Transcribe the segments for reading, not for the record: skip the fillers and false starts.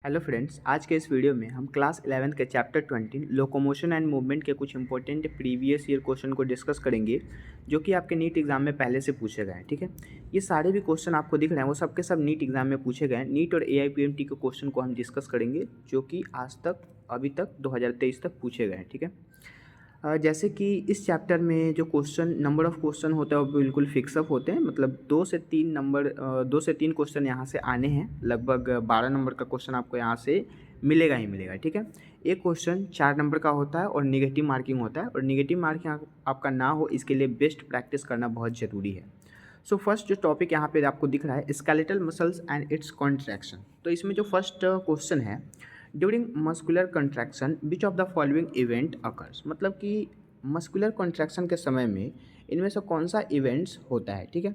Hello friends, आज के इस वीडियो में हम क्लास 11th के चैप्टर 20 लोकोमोशन एंड मूवमेंट के कुछ इंपॉर्टेंट प्रीवियस ईयर क्वेश्चन को डिस्कस करेंगे जो कि आपके नीट एग्जाम में पहले से पूछे गए हैं। ठीक है, ये सारे भी क्वेश्चन आपको दिख रहे हैं वो सबके सब नीट एग्जाम में पूछे गए हैं। नीट और एआईपीएमटी के क्वेश्चन को हम डिस्कस करेंगे जो कि आज तक अभी तक 2023 तक पूछे गए हैं। ठीक है, जैसे कि इस चैप्टर में जो क्वेश्चन नंबर ऑफ़ क्वेश्चन होता है वो बिल्कुल फिक्सअप होते हैं। मतलब 2 से 3 क्वेश्चन यहाँ से आने हैं। लगभग 12 नंबर का क्वेश्चन आपको यहाँ से मिलेगा ही मिलेगा। ठीक है, एक क्वेश्चन 4 नंबर का होता है और निगेटिव मार्किंग होता है, और निगेटिव मार्किंग आपका ना हो इसके लिए बेस्ट प्रैक्टिस करना बहुत ज़रूरी है। सो फर्स्ट जो टॉपिक यहाँ पे आपको दिख रहा है, skeletal muscles and it's contraction. तो इसमें जो फर्स्ट क्वेश्चन है, during muscular contraction which of the following event occurs. मतलब कि मस्कुलर कंट्रैक्शन के समय में इनमें से कौन सा इवेंट्स होता है। ठीक है,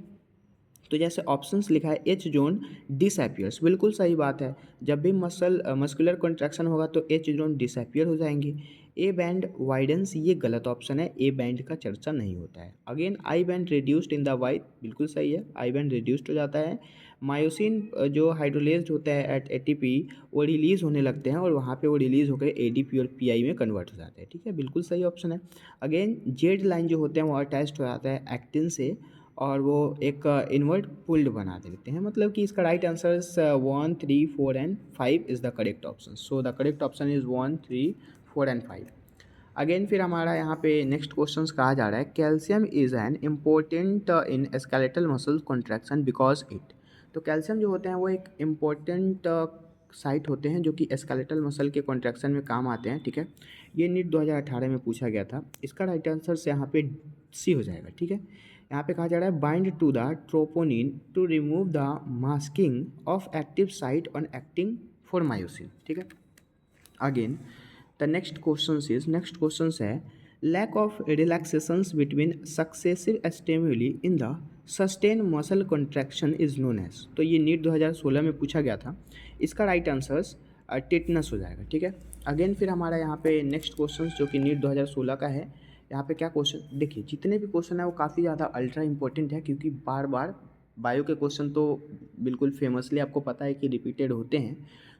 तो जैसे ऑप्शंस लिखा है, एच जोन डिसअपियर्स, बिल्कुल सही बात है। जब भी मस्कुलर कंट्रैक्शन होगा तो एच जोन डिसअपियर हो जाएंगे। ए बैंड वाइडेंस, ये गलत ऑप्शन है, ए बैंड का चर्चा नहीं होता है। Again I band reduced in the white, बिल्कुल सही है, आई बैंड रिड्यूस्ड हो जाता है। मायोसिन जो हाइड्रोलेज्ड होता है एट एटीपी, वो रिलीज़ होने लगते हैं और वहाँ पे वो रिलीज़ होकर एडीपी और पीआई में कन्वर्ट हो जाते हैं। ठीक है, बिल्कुल सही ऑप्शन है। अगेन जेड लाइन जो होते हैं वो अटैच्ड हो जाता है एक्टिन से और वो एक इन्वर्ट पुल्ड बना देते हैं। मतलब कि इसका right answer 1, 3, 4 and 5 is the correct option. So the correct option is 1, 3, 4 and 5। Again फिर हमारा यहाँ पे नेक्स्ट क्वेश्चन कहा जा रहा है, calcium is an important in skeletal muscle contraction because it. तो कैल्शियम जो होते हैं वो एक इम्पोर्टेंट साइट होते हैं जो कि स्केलेटल मसल के कॉन्ट्रैक्शन में काम आते हैं। ठीक है, ये नीट 2018 में पूछा गया था। इसका राइट आंसर से यहाँ पे सी हो जाएगा। ठीक है, यहाँ पे कहा जा रहा है, bind to the troponin to remove the masking of active site on acting for myosin. ठीक है, अगेन द नेक्स्ट क्वेश्चन है, lack of relaxations between successive stimuli in the sustain muscle contraction is known as. तो ये NEET 2016 में पूछा गया था। इसका राइट आंसर टिटनस हो जाएगा। ठीक है, अगेन फिर हमारा यहाँ पे नेक्स्ट क्वेश्चन जो कि नीट 2016 का है। यहाँ पे क्या क्वेश्चन देखिए, जितने भी क्वेश्चन है वो काफ़ी ज़्यादा अल्ट्रा इंपॉर्टेंट है, क्योंकि बार बार बायो के क्वेश्चन तो बिल्कुल फेमसली आपको पता है कि रिपीटेड होते हैं।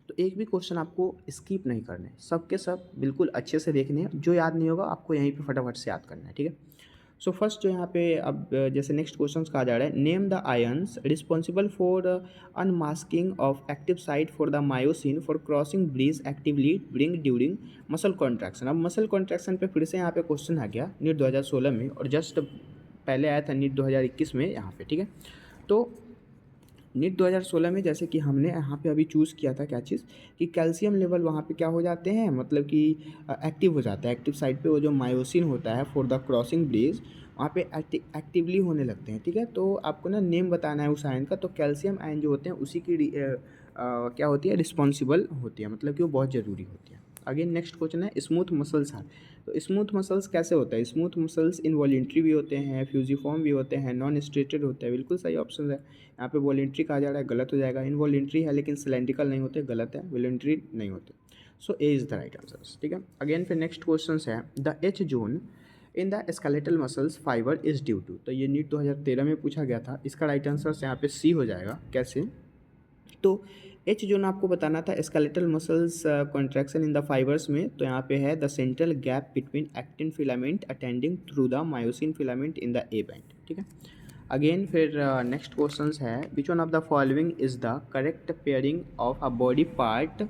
तो एक भी क्वेश्चन आपको स्किप नहीं करने, सब के सब बिल्कुल अच्छे से देखने हैं। जो याद नहीं होगा आपको यहीं पे फटाफट से याद करना है। ठीक है, सो फर्स्ट जो यहाँ पे अब जैसे नेक्स्ट क्वेश्चन कहा जा रहा है, name the ions responsible for unmasking of active site for the myosin for crossing bridge actively bring during muscle contraction. अब मसल कॉन्ट्रैक्शन पे फिर से यहाँ पे क्वेश्चन आ गया नीट 2016 में, और जस्ट पहले आया था नीट 2021 में यहाँ पे। ठीक है, तो नीट 2016 में जैसे कि हमने यहाँ पे अभी चूज़ किया था क्या चीज़, कि कैल्शियम लेवल वहाँ पे क्या हो जाते हैं, मतलब कि एक्टिव हो जाता है। एक्टिव साइट पे वो जो मायोसिन होता है फॉर द क्रॉसिंग ब्रिज, वहाँ पे एक्टिवली होने लगते हैं। ठीक है, तो आपको ना नेम बताना है उस आयन का। तो कैल्शियम आयन जो होते हैं उसी की क्या होती है, रिस्पॉन्सिबल होती है, मतलब कि वो बहुत ज़रूरी होती है। अगेन नेक्स्ट क्वेश्चन है, स्मूथ मसल्स आर। तो स्मूथ मसल्स कैसे होता है, स्मूथ मसल्स इनवॉलेंट्री भी होते हैं, फ्यूजिफॉर्म भी होते हैं, नॉन स्ट्रेटेड होते हैं। बिल्कुल सही ऑप्शन है। यहाँ पे वॉलेंट्री कहा जा रहा है, गलत हो जाएगा। इनवॉलेंट्री है लेकिन सिलेंड्रिकल नहीं होते, गलत है, वॉलेंट्री नहीं होते। So A is the right answer. ठीक है, अगेन फिर नेक्स्ट क्वेश्चन है, the H zone in the skeletal muscles fibre is due to. तो ये नीट 2013 में पूछा गया था। इसका राइट आंसर यहाँ पे सी हो जाएगा। कैसे, तो एच जोन आपको बताना था skeletal muscles contraction in the fibres में। तो यहाँ पे है the central gap between actin filament attending through the myosin filament in the A band. ठीक है, अगेन फिर नेक्स्ट क्वेश्चन है, which one of the following is the correct pairing of a body part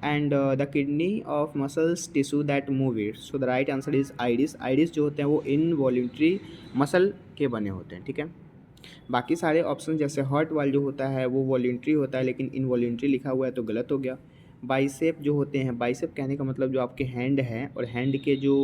and the kidney of muscles tissue that move it. So the right answer is Ides. Ides जो होते हैं वो involuntary muscle के बने होते हैं। ठीक है, बाकी सारे ऑप्शन जैसे हार्ट वाल जो होता है वो वॉलेंट्री होता है, लेकिन इनवॉलेंट्री लिखा हुआ है तो गलत हो गया। बाइसेप जो होते हैं, बाइसेप कहने का मतलब जो आपके हैंड हैं, और हैंड के जो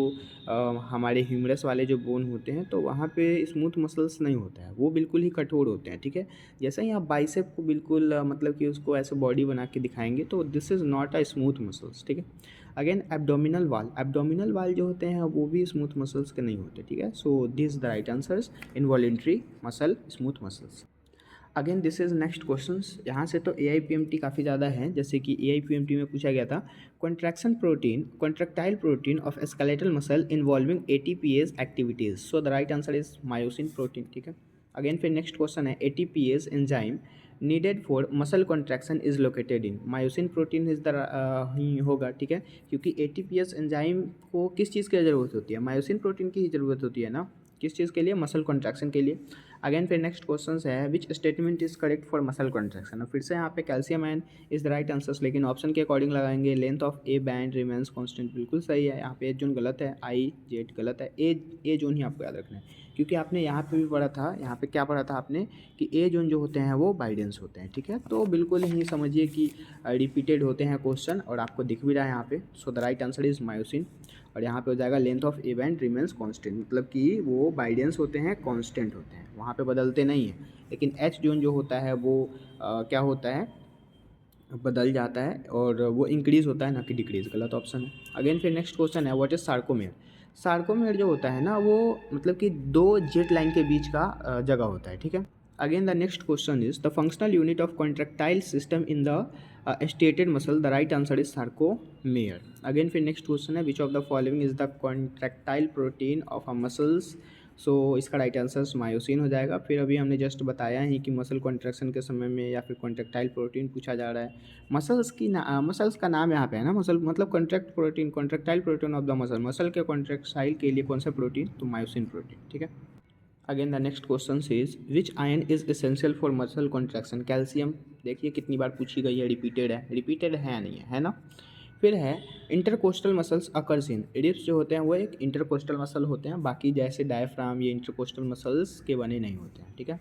हमारे ह्यूमरस वाले जो बोन होते हैं, तो वहाँ पे स्मूथ मसल्स नहीं होता है, वो बिल्कुल ही कठोर होते हैं। ठीक है, जैसे ही आप बाइसेप को बिल्कुल मतलब कि उसको ऐसे बॉडी बना के दिखाएंगे तो this is not a smooth muscles. ठीक है, अगेन एब्डोमिनल वाल जो होते हैं वो भी स्मूथ मसल्स के नहीं होते। ठीक है, so this the right answers, involuntary muscle, smooth muscles. Again this is next question. यहाँ से तो AIPMT काफ़ी ज़्यादा है, जैसे कि AIPMT में पूछा गया था, contractile protein of skeletal muscle involving ATPase activities. So the right answer is myosin protein. ठीक है, अगेन फिर नेक्स्ट क्वेश्चन है, ATPase enzyme needed for muscle contraction is located in myosin protein is the he होगा, ठीक है, क्योंकि ATPase enzyme को किस चीज़ की ज़रूरत होती है, मायोसिन प्रोटीन की ही ज़रूरत होती है ना, किस चीज़ के लिए, मसल कॉन्ट्रैक्शन के लिए। अगेन फिर नेक्स्ट क्वेश्चन है which statement is correct for muscle contraction. और फिर से यहाँ पे calcium ion is the right answers, लेकिन ऑप्शन के अकॉर्डिंग लगाएंगे। Length of A band remains constant बिल्कुल सही है, यहाँ पे ए जोन गलत है, आई जेड गलत है, ए जोन ही आपको याद रखना है, क्योंकि आपने यहाँ पे भी पढ़ा था, यहाँ पे क्या पढ़ा था आपने कि ए जोन जो होते हैं वो बाइडेंस होते हैं, ठीक है। तो बिल्कुल ही समझिए कि रिपीटेड होते हैं क्वेश्चन और आपको दिख भी रहा है यहाँ पे। सो the right answer is myosin. और यहाँ पे हो जाएगा length of A band remains constant, मतलब कि वो बाइडेंस होते हैं, कांस्टेंट होते हैं, वहाँ पे बदलते नहीं हैं। लेकिन एच जोन जो होता है वो क्या होता है, बदल जाता है और वो इंक्रीज़ होता है ना कि डिक्रीज़, गलत ऑप्शन है। अगेन फिर नेक्स्ट क्वेश्चन है व्हाट इज सार्कोमेयर। सार्कोमेयर जो होता है ना वो मतलब कि दो जेट लाइन के बीच का जगह होता है, ठीक है। Again the next question is the functional unit of contractile system in the stated muscle, the right answer is sarcomere. Again फिर नेक्स्ट क्वेश्चन है which of the following is the contractile protein of a muscles. So इसका right answer myosin हो जाएगा। फिर अभी हमने just बताया ही कि मसल कॉन्ट्रैक्शन के समय में या फिर कॉन्ट्रैक्टाइल प्रोटीन पूछा जा रहा है। मसल्स का नाम यहाँ पे है ना, मसल मतलब contract protein, contractile protein of the muscle, muscle के कॉन्ट्रैक्टाइल के लिए कौन सा प्रोटीन, तो मायोसिन प्रोटीन, ठीक है। Again the next question is which ion is essential for muscle contraction. Calcium, देखिए कितनी बार पूछी गई है, रिपीटेड है नहीं है ना। फिर है intercostal muscles occurs in, ribs जो होते हैं वो एक इंटरकोस्टल मसल होते हैं, बाकी जैसे डायफ्राम ये इंटरकोस्टल मसल्स के बने नहीं होते हैं, ठीक है।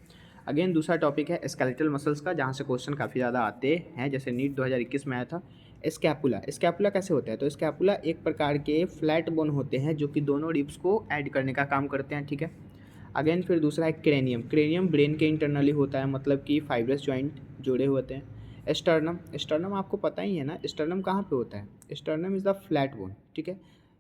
अगेन दूसरा टॉपिक है स्केलेटल मसल्स का, जहाँ से क्वेश्चन काफ़ी ज़्यादा आते हैं, जैसे नीट 2021 में आया था। स्कैपुला कैसे होता है, तो स्कैपुला एक प्रकार के फ्लैट बोन होते हैं जो कि दोनों रिब्स को ऐड करने का काम करते हैं, ठीक है। अगेन फिर दूसरा है क्रेनियम ब्रेन के इंटरनली होता है, मतलब कि फाइब्रस जॉइंट जुड़े होते हैं। स्टर्नम आपको पता ही है ना, स्टर्नम कहाँ पे होता है, sternum is the flat bone, ठीक है।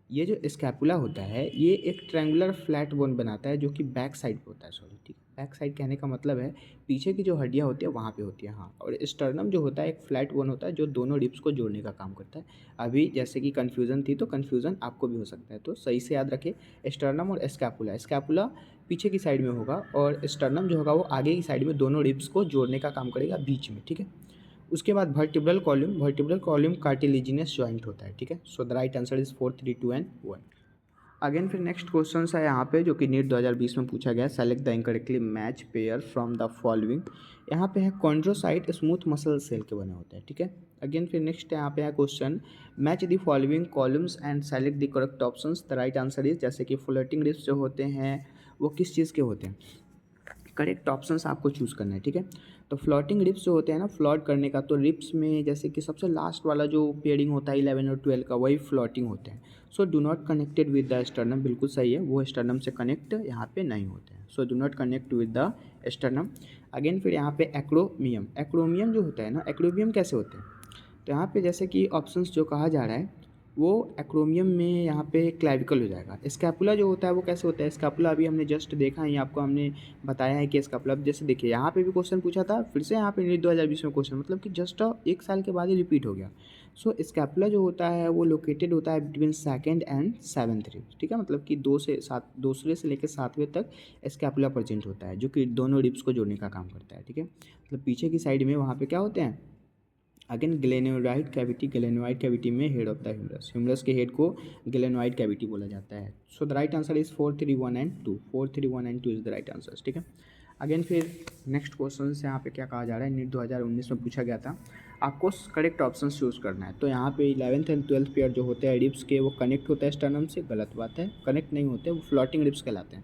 ये जो स्कैपुला होता है ये एक ट्रायंगुलर फ्लैट बोन बनाता है जो कि बैक साइड पे होता है, सॉरी ठीक है, बैक साइड कहने का मतलब है पीछे की जो हड्डियाँ होती है वहाँ पे होती है, हाँ। और स्टर्नम जो होता है एक फ्लैट बोन होता है जो दोनों रिब्स को जोड़ने का काम करता है। अभी जैसे कि कन्फ्यूज़न थी तो कन्फ्यूज़न आपको भी हो सकता है, तो सही से याद रखें स्टर्नम और स्कैपुला पीछे की साइड में होगा और स्टर्नम जो होगा वो आगे की साइड में, दोनों रिब्स को जोड़ने का काम करेगा बीच में, ठीक है। उसके बाद वर्टिब्रल कॉलम कार्टिलेजिनस जॉइंट होता है, ठीक है। So the right answer is 4 3 2 and 1। Again फिर नेक्स्ट क्वेश्चन है यहाँ पे जो कि नीट 2020 में पूछा गया, select the incorrectly match pair from the following. यहाँ पे है कॉन्ड्रोसाइट स्मूथ मसल सेल के बने होते हैं, ठीक है। अगेन फिर नेक्स्ट यहाँ पे है question match the following columns and select the correct options, the right answer is, जैसे कि फ्लोटिंग रिब्स जो होते हैं वो किस चीज़ के होते हैं, करेक्ट ऑप्शंस आपको चूज़ करना है, ठीक है। तो फ्लोटिंग रिब्स जो होते हैं ना, फ्लॉट करने का, तो रिब्स में जैसे कि सबसे लास्ट वाला जो पेयरिंग होता है 11 और 12 का, वही फ्लोटिंग होते हैं। So do not connected with the sternum, बिल्कुल सही है, वो स्टर्नम से कनेक्ट यहाँ पे नहीं होते हैं। So do not connect with the sternum. Again फिर यहाँ पे एक्रोमियम जो होता है ना, एक्रोमियम कैसे होते हैं, तो यहाँ पे जैसे कि ऑप्शंस जो कहा जा रहा है वो एक्रोमियम में यहाँ पे क्लैविकल हो जाएगा। स्कैपुला जो होता है वो कैसे होता है, स्कैपुला अभी हमने जस्ट देखा है, आपको हमने बताया है कि स्कैपुला, जैसे देखिए यहाँ पे भी क्वेश्चन पूछा था, फिर से यहाँ पे नीट 2020 में क्वेश्चन, मतलब कि जस्ट एक साल के बाद ही रिपीट हो गया। सो स्कैपुला जो होता है वो लोकेटेड होता है between second and seventh rib, ठीक है, मतलब कि 2 से 7, दूसरे से लेकर 7वें तक स्कैपुला प्रेजेंट होता है जो कि दोनों रिब्स को जोड़ने का काम करता है, ठीक है। मतलब पीछे की साइड में वहाँ पे क्या होते हैं, अगेन ग्लेनोइड कैविटी में हेड ऑफ द ह्यूमरस के हेड को ग्लेनोइड कैविटी बोला जाता है। So the right answer is 4 3 1 and 2, 4 3 1 and 2 is the right answer, ठीक है। अगेन फिर नेक्स्ट क्वेश्चन से यहाँ पे क्या कहा जा रहा है, नीट 2019 में पूछा गया था, आपको करेक्ट ऑप्शन चूज़ करना है। तो यहाँ पे 11th एंड 12th पेयर जो होते हैं रिब्स के, वो कनेक्ट होता है स्टर्नम से, गलत बात है, कनेक्ट नहीं होते, वो फ्लोटिंग रिब्स कहलाते हैं,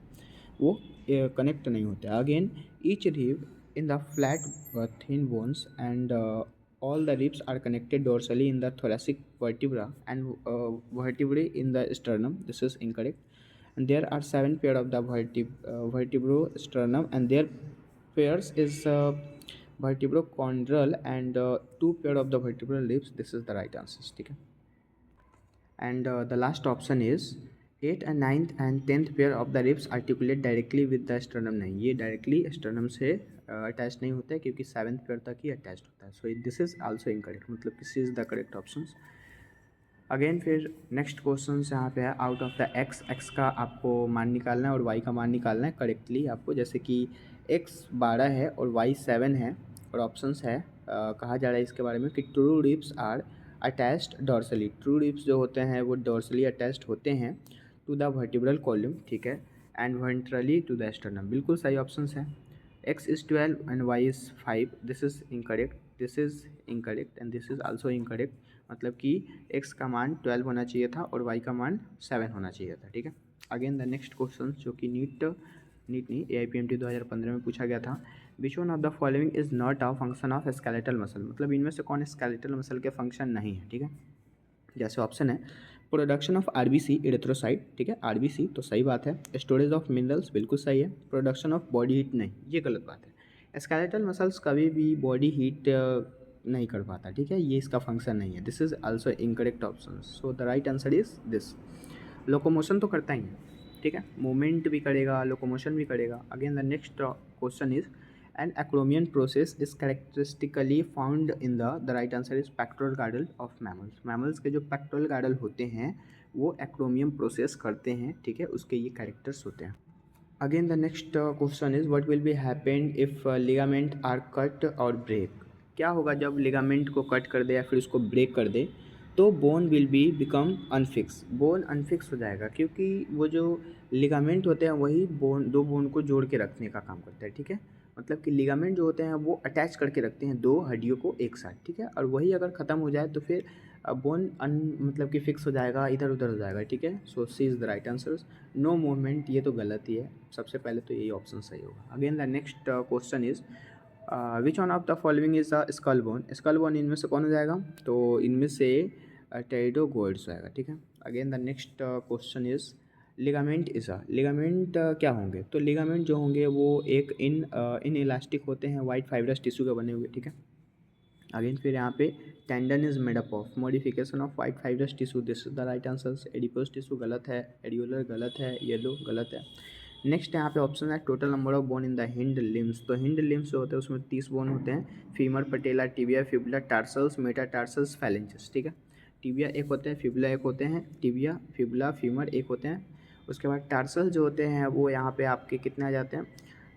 वो कनेक्ट नहीं होते। Again each rib in the flat thin bones and all the ribs are connected dorsally in the thoracic vertebra and vertebrae in the sternum. This is incorrect. And there are 7 pair of the vertebrosternum and their pairs is vertebrochondral and 2 pair of the vertebral ribs. This is the right answer, ठीक है। And the last option is 8th and 9th and 10th pair of the ribs articulate directly with the sternum। नहीं, ये directly sternum से attach नहीं होता है क्योंकि 7th pair तक ही अटैच होता है। So this is also incorrect, मतलब this is the correct options. Again फिर नेक्स्ट क्वेश्चन यहाँ पे है आउट ऑफ द एक्स का आपको मान निकालना है और वाई का मान निकालना है करेक्टली आपको, जैसे कि x 12 है और y 7 है और ऑप्शंस है कहा जा रहा है इसके बारे में कि true ribs are attached dorsally. True ribs जो होते हैं वो डॉर्सली अटैच्ड होते हैं टू द वर्टिब्रल कॉलम, ठीक है, and ventrally to the sternum. बिल्कुल सही ऑप्शंस है। x is 12 and y is 5, this is incorrect, this is incorrect and this is also incorrect. मतलब कि x का मान 12 होना चाहिए था और y का मान 7 होना चाहिए था, ठीक है। अगेन द नेक्स्ट क्वेश्चन जो कि नीट नहीं AIPMT 2015 में पूछा गया था, which one of the following is not a function of skeletal muscle. मतलब इनमें से कौन स्केलेटल मसल के फंक्शन नहीं है, ठीक है। जैसे ऑप्शन है प्रोडक्शन ऑफ RBC इरेथ्रोसाइट, ठीक है, RBC तो सही बात है। स्टोरेज ऑफ मिनरल्स बिल्कुल सही है। प्रोडक्शन ऑफ बॉडी हीट नहीं, ये गलत बात है। स्केलेटल मसल्स कभी भी बॉडी हीट नहीं कर पाता, ठीक है, ये इसका फंक्शन नहीं है। This is also incorrect option, so the right answer is this. Locomotion तो करता ही है, ठीक है, मूवमेंट भी करेगा, लोकोमोशन भी करेगा। Again the next question is an acromion process is characteristically found in the right answer is pectoral गार्डल of mammals. Mammals के जो पेक्टोरल गार्डल होते हैं वो एक्रोमियम प्रोसेस करते हैं, ठीक है, उसके ये कैरेक्टर्स होते हैं। Again the next question is what will be happened if ligament are cut और ब्रेक। क्या होगा जब लिगामेंट को कट कर दे या फिर उसको ब्रेक कर दे, तो bone will be become unfix. Bone unfix हो जाएगा क्योंकि वो जो लिगामेंट होते हैं वही दो बोन को जोड़ के रखने का काम करता है, ठीक है। मतलब कि लिगामेंट जो होते हैं वो अटैच करके रखते हैं दो हड्डियों को एक साथ, ठीक है, और वही अगर ख़त्म हो जाए तो फिर बोन मतलब कि फिक्स हो जाएगा, इधर उधर हो जाएगा, ठीक है। So C is the right answer. No movement, ये तो गलत ही है, सबसे पहले तो यही ऑप्शन सही होगा। Again the next question is which one of the following is a skull bone. Skull bone इनमें से कौन हो जाएगा, तो इनमें से टेरिडोगोइड्स आएगा, ठीक है। Again the next question is ligament is a, ligament क्या होंगे, तो लिगामेंट जो होंगे वो एक इन इलास्टिक होते हैं, वाइट फाइब्रस टिश्यू के बने हुए, ठीक है। अगेन फिर यहाँ पे tendon is made up of modification of white fibrous tissue, this is the right answer. Adipose tissue गलत है, एडियोलर गलत है, येलो गलत है। नेक्स्ट यहाँ पे ऑप्शन है total number of bone in the hind limbs. तो हिंड लिम्स जो होते हैं उसमें 30 बोन होते हैं, femur, patella, tibia, fibula, tarsals, metatarsals, phalanges, ठीक है। टिबिया एक होते हैं, फिबुला एक होते हैं, टिबिया, फिबुला, फीमर एक होते हैं। उसके बाद टार्सल जो होते हैं वो यहाँ पे आपके कितने आ जाते हैं,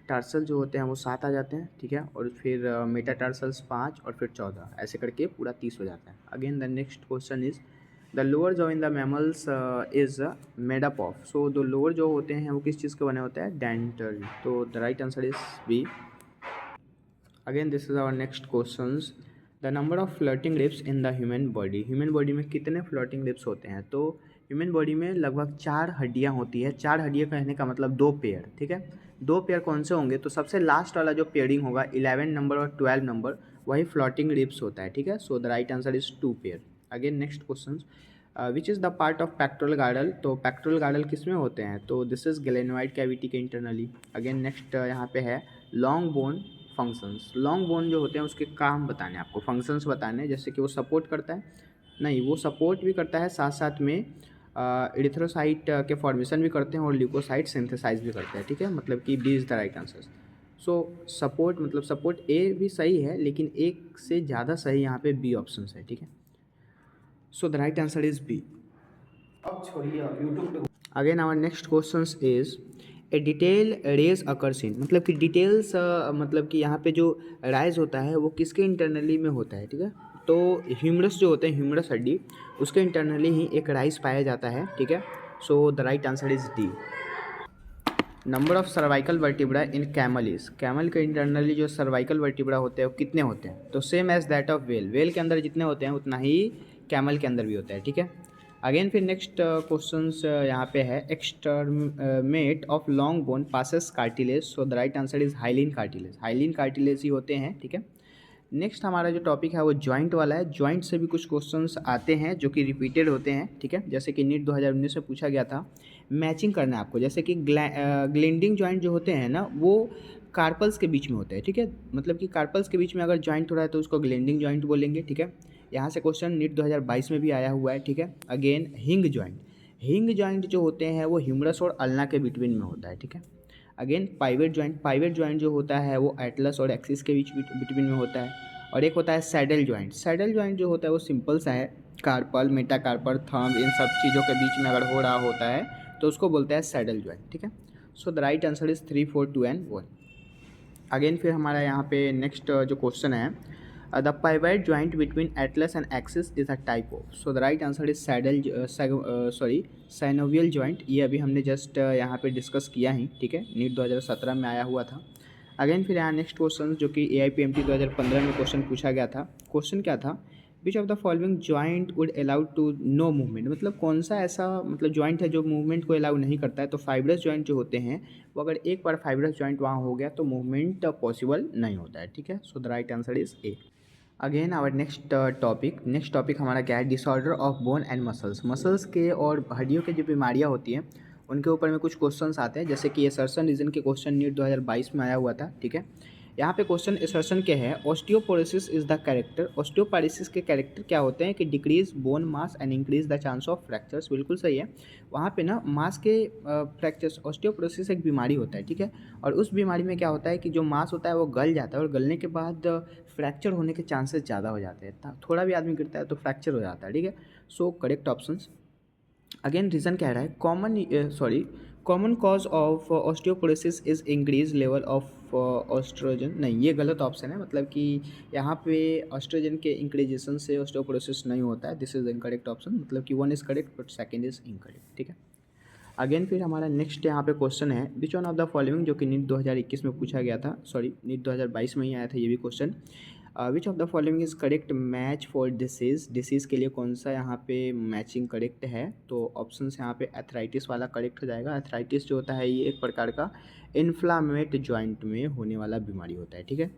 टार्सल जो होते हैं वो 7 आ जाते हैं, ठीक है, और फिर मेटाटार्सल्स 5 और फिर 14, ऐसे करके पूरा 30 हो जाता है। Again the next question is the lower jaw in the mammals is made up of. So the lower जो होते हैं वो किस चीज़ के बने होते हैं, डेंटल, तो the right answer is B. Again this is our next questions, the number of floating ribs in the human body. Human body में कितने फ्लोटिंग रिब्स होते हैं, तो ह्यूमन बॉडी में लगभग 4 हड्डियाँ होती है। 4 हड्डियाँ कहने का मतलब 2 पेयर, ठीक है। 2 पेयर कौन से होंगे, तो सबसे लास्ट वाला जो पेयरिंग होगा 11 नंबर और 12 नंबर, वही फ्लोटिंग रिब्स होता है, ठीक है। So the right answer is 2 pair. Again next question, which is the part of pectoral गार्डल। तो पेक्टोरल गार्डल किस में होते हैं, तो दिस इज ग्लेनोइड कैविटी के इंटरनली। अगेन नेक्स्ट यहाँ पे है long bone functions. Long bone जो होते हैं उसके काम बताने आपको, फंक्शंस बताने, जैसे कि वो सपोर्ट करता है, नहीं वो सपोर्ट भी करता है, साथ साथ में इरिथ्रोसाइट के फॉर्मेशन भी करते हैं और ल्यूकोसाइट सिंथेसाइज भी करते हैं, ठीक है। मतलब कि B is the right answer. So support मतलब सपोर्ट ए भी सही है, लेकिन एक से ज़्यादा सही यहाँ पे बी ऑप्शन है, ठीक है। So the right answer is B. अब छोड़िए YouTube. Again our next question is a detail raise occurs in. मतलब कि डिटेल्स मतलब कि यहाँ पे जो राइज होता है वो किसके इंटरनली में होता है, ठीक है। तो ह्यूमरस जो होते हैं, ह्यूमरस हड्डी, उसके इंटरनली ही एक राइज पाया जाता है, ठीक है। So the right answer is D. Number of cervical vertebra in camel is. Camel के इंटरनली जो सर्वाइकल वर्टिब्रा होते हैं वो कितने होते हैं, तो same as that of whale. Whale के अंदर जितने होते हैं उतना ही कैमल के अंदर भी होता है, ठीक है। अगेन फिर नेक्स्ट क्वेश्चंस यहाँ पे है extremity of long bone possesses cartilage. So the right answer is hyaline cartilage. Hyaline cartilage ही होते हैं, ठीक है। नेक्स्ट हमारा जो टॉपिक है वो जॉइंट वाला है। जॉइंट से भी कुछ क्वेश्चंस आते हैं जो कि रिपीटेड होते हैं, ठीक है। जैसे कि नीट 2019 में पूछा गया था, मैचिंग करना है आपको। जैसे कि ग्लेंडिंग जॉइंट जो होते हैं ना वो कार्पल्स के बीच में होते हैं, ठीक है। मतलब कि कार्पल्स के बीच में अगर जॉइंट हो रहा है तो उसको ग्लेंडिंग जॉइंट बोलेंगे, ठीक है। यहाँ से क्वेश्चन नीट 2022 में भी आया हुआ है, ठीक है। अगेन हिंग जॉइंट, हिंग जॉइंट जो होते हैं वो ह्यूमरस और अल्ना के बिटवीन में होता है, ठीक है। Again pivot joint, pivot joint जो होता है वो एटलस और एक्सिस के बीच बिटवीन में होता है। और एक होता है सैडल जॉइंट। सैडल जॉइंट जो होता है वो सिंपल सा है, कार्पल, मेटाकार्पल, थंब, इन सब चीज़ों के बीच में अगर हो रहा होता है तो उसको बोलते हैं सैडल जॉइंट, ठीक है। So the right answer is 3, 4, 2 and 1। Again फिर हमारा यहाँ पे नेक्स्ट जो क्वेश्चन है, the pivot joint between Atlas and axis is a type of. So the right answer is saddle synovial joint. ये अभी हमने जस्ट यहाँ पे डिस्कस किया ही, ठीक है, नीट 2017 में आया हुआ था। अगेन फिर यहाँ नेक्स्ट क्वेश्चन जो कि AIPMT 2015 में क्वेश्चन पूछा गया था। क्वेश्चन क्या था, which of the following joint would allow to no movement. मतलब कौन सा ऐसा मतलब जॉइंट है जो मूवमेंट को अलाउ नहीं करता है। तो फाइब्रस जॉइंट जो होते हैं वो अगर एक बार फाइब्रस जॉइंट वहाँ हो गया तो मूवमेंट पॉसिबल नहीं होता है, ठीक है। So the right answer is A. Again our next topic हमारा क्या है, disorder of bone and muscles. Muscles के और हड्डियों की जो बीमारियाँ होती हैं उनके ऊपर में कुछ क्वेश्चंस आते हैं, जैसे कि असर्शन रीजन के क्वेश्चन नीट 2022 में आया हुआ था, ठीक है। यहाँ पे क्वेश्चन असर्शन के है, osteoporosis is the character. Osteoporosis के कैरेक्टर क्या होते हैं कि decrease bone mass and increase the chance of fractures. बिल्कुल सही है। वहाँ पे ना मास के फ्रैक्चर्स, ऑस्टियोपोरोसिस एक बीमारी होता है, ठीक है। और उस बीमारी में क्या होता है कि जो मास होता है वो गल जाता है और गलने के बाद फ्रैक्चर होने के चांसेस ज़्यादा हो जाते हैं। थोड़ा भी आदमी गिरता है तो फ्रैक्चर हो जाता है, ठीक है। So correct options. Again reason कह रहा है common cause of osteoporosis is increase level of oestrogen. नहीं, ये गलत ऑप्शन है। मतलब कि यहाँ पे ऑस्ट्रोजन के इंक्रीजेशन से ऑस्टियोपोरोसिस नहीं होता है। This is incorrect option. मतलब कि one is correct but second is incorrect, ठीक है। अगेन फिर हमारा नेक्स्ट यहाँ पे क्वेश्चन है, which one of the following, जो कि नीट 2021 में पूछा गया था, सॉरी नीट 2022 में ही आया था ये भी question. Which of the following is correct match for disease के लिए कौन सा यहाँ पे मैचिंग करेक्ट है। तो ऑप्शंस यहाँ पे एथराइटिस वाला करेक्ट हो जाएगा। एथराइटिस जो होता है ये एक प्रकार का इन्फ्लामेट जॉइंट में होने वाला बीमारी होता है, ठीक है।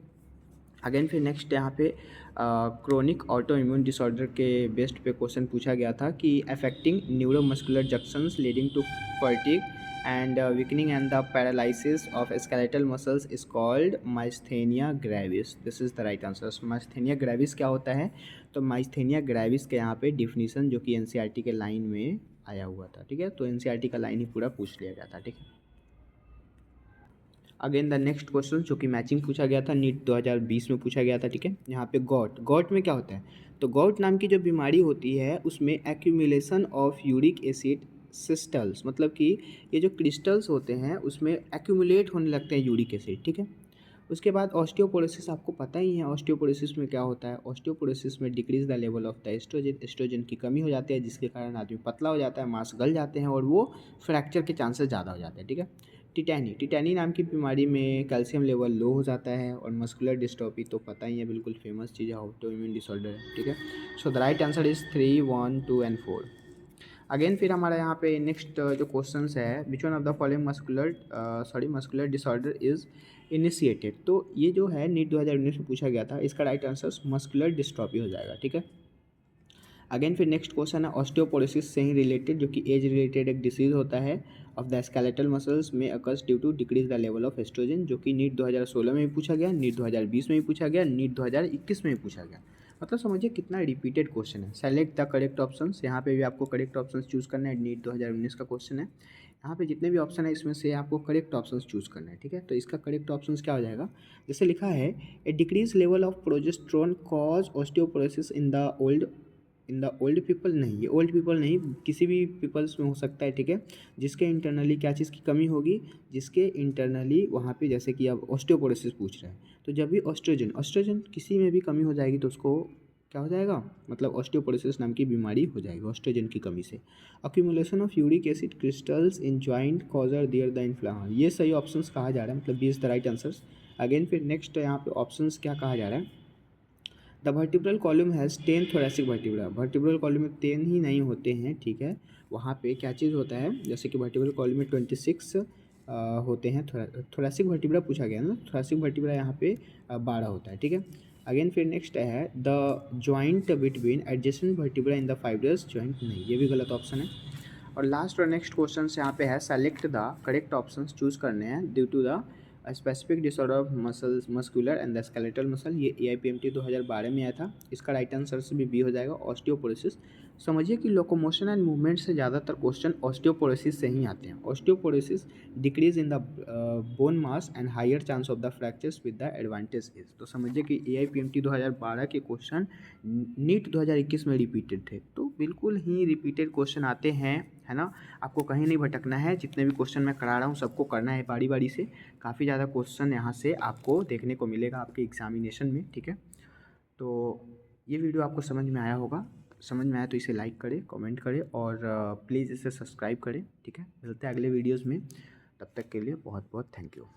अगेन फिर नेक्स्ट यहाँ पे क्रोनिक ऑटो इम्यून डिसऑर्डर के बेस्ड पे क्वेश्चन पूछा गया था कि affecting neuromuscular junctions leading to fatigue and weakening and the paralysis of skeletal muscles is called myasthenia gravis. This is the right answer. Myasthenia gravis क्या होता है, तो माइस्थेनिया ग्रेविस के यहाँ पे डिफिनीसन जो कि NCERT के लाइन में आया हुआ था, ठीक है। तो NCERT का लाइन ही पूरा पूछ लिया गया था, ठीक है। अगेन द नेक्स्ट क्वेश्चन जो कि मैचिंग पूछा गया था, नीट 2020 में पूछा गया था, ठीक है। यहाँ पे गॉट में क्या होता है, तो गॉट नाम की जो बीमारी होती है उसमें एक्यूमुलेशन ऑफ यूरिक एसिड सिस्टल्स। मतलब कि ये जो क्रिस्टल्स होते हैं उसमें एक्यूमुलेट होने लगते हैं यूरिक एसिड, ठीक है। उसके बाद ऑस्टियोपोरोसिस, आपको पता ही है ऑस्टियोपोरोसिस में क्या होता है। ऑस्टियोपोरोसिस में decrease the level of the estrogen की कमी हो जाती है, जिसके कारण आदमी पतला हो जाता है, मांस गल जाते हैं और वो फ्रैक्चर के चांसेस ज़्यादा हो जाते हैं, ठीक है। टिटैनी नाम की बीमारी में कैल्शियम लेवल लो हो जाता है। और मस्कुलर डिस्ट्रॉफी तो पता ही है, बिल्कुल फेमस चीज़ है, ऑटो इम्यून डिसऑर्डर है, ठीक है। So the right answer is 3, 1, 2 and 4। Again फिर हमारा यहाँ पे नेक्स्ट जो क्वेश्चंस है, which one of the following muscular disorder is initiated. तो ये जो है नीट 2019 में पूछा गया था, इसका राइट आंसर मस्कुलर डिस्ट्रॉफी हो जाएगा, ठीक है। अगेन फिर नेक्स्ट क्वेश्चन है ऑस्टियोपोरोसिस से ही रिलेटेड, जो कि एज रिलेटेड एक डिसीज होता है ऑफ द स्केलेटल मसल्स में occurs due to decrease the level of estrogen, जो कि नीट 2016 में भी पूछा गया, नीट 2020 में भी पूछा गया, नीट 2021 में भी पूछा गया। मतलब समझिए कितना रिपीटेड क्वेश्चन है। सेलेक्ट द करेक्ट ऑप्शंस, यहाँ पे भी आपको करेक्ट ऑप्शंस चूज़ करना है। नीट 2019 का क्वेश्चन है, यहाँ पे जितने भी ऑप्शन है इसमें से आपको करेक्ट ऑप्शंस चूज़ करना है, ठीक है। तो इसका करेक्ट ऑप्शंस क्या हो जाएगा, जैसे लिखा है a decrease level of progesterone cause osteoporosis in the old people. नहीं, ये ओल्ड पीपल नहीं, किसी भी पीपल्स में हो सकता है, ठीक है। जिसके इंटरनली क्या चीज़ की कमी होगी, जिसके इंटरनली वहाँ पे जैसे कि अब ऑस्टियोपोरोसिस पूछ रहे हैं, तो जब भी ऑस्ट्रोजन किसी में भी कमी हो जाएगी तो उसको क्या हो जाएगा, मतलब ऑस्टियोपोरोसिस नाम की बीमारी हो जाएगी ऑस्ट्रोजन की कमी से। Accumulation of uric acid crystals in joint causes their the inflammation, ये सही ऑप्शंस कहा जा रहा है, मतलब B is the right answers. Again फिर नेक्स्ट यहाँ पे ऑप्शंस क्या कहा जा रहा है, the vertebral column has 10 thoracic vertebra. Vertebral column में 10 ही नहीं होते हैं, ठीक है। वहाँ पे क्या चीज़ होता है, जैसे कि वर्टिब्रल कॉलम में 26 होते हैं। थोरेसिक वर्टिब्रा पूछा गया ना, थोरेसिक वर्टिब्रा यहाँ पे 12 होता है, ठीक है। अगेन फिर नेक्स्ट है the joint between adjacent vertebra in the fibrous joint. नहीं, ये भी गलत ऑप्शन है। और लास्ट और नेक्स्ट क्वेश्चन यहाँ पे है select the correct option choose करने हैं due to the specific disorder of muscular and the skeletal muscle. ये AIPMT 2012 में आया था, इसका राइट आंसर से भी बी हो जाएगा ऑस्टियोपोरोसिस। समझिए कि लोकोमोशन एंड मूवमेंट से ज़्यादातर क्वेश्चन ऑस्टियोपोरोसिस से ही आते हैं। Osteoporosis decrease in the bone mass and higher chance of the fractures with the advantage is. तो समझिए कि AIPMT 2012 के क्वेश्चन नीट 2021 में रिपीटेड थे, तो बिल्कुल ही रिपीटेड क्वेश्चन आते हैं, है ना। आपको कहीं नहीं भटकना है, जितने भी क्वेश्चन मैं करा रहा हूँ सबको करना है बारी बारी से। काफ़ी ज़्यादा क्वेश्चन यहाँ से आपको देखने को मिलेगा आपके एग्जामिनेशन में, ठीक है। तो ये वीडियो आपको समझ में आया होगा, समझ में आया तो इसे लाइक करें, कमेंट करें और प्लीज़ इसे सब्सक्राइब करें, ठीक है। मिलते हैं अगले वीडियोज़ में, तब तक के लिए बहुत बहुत थैंक यू।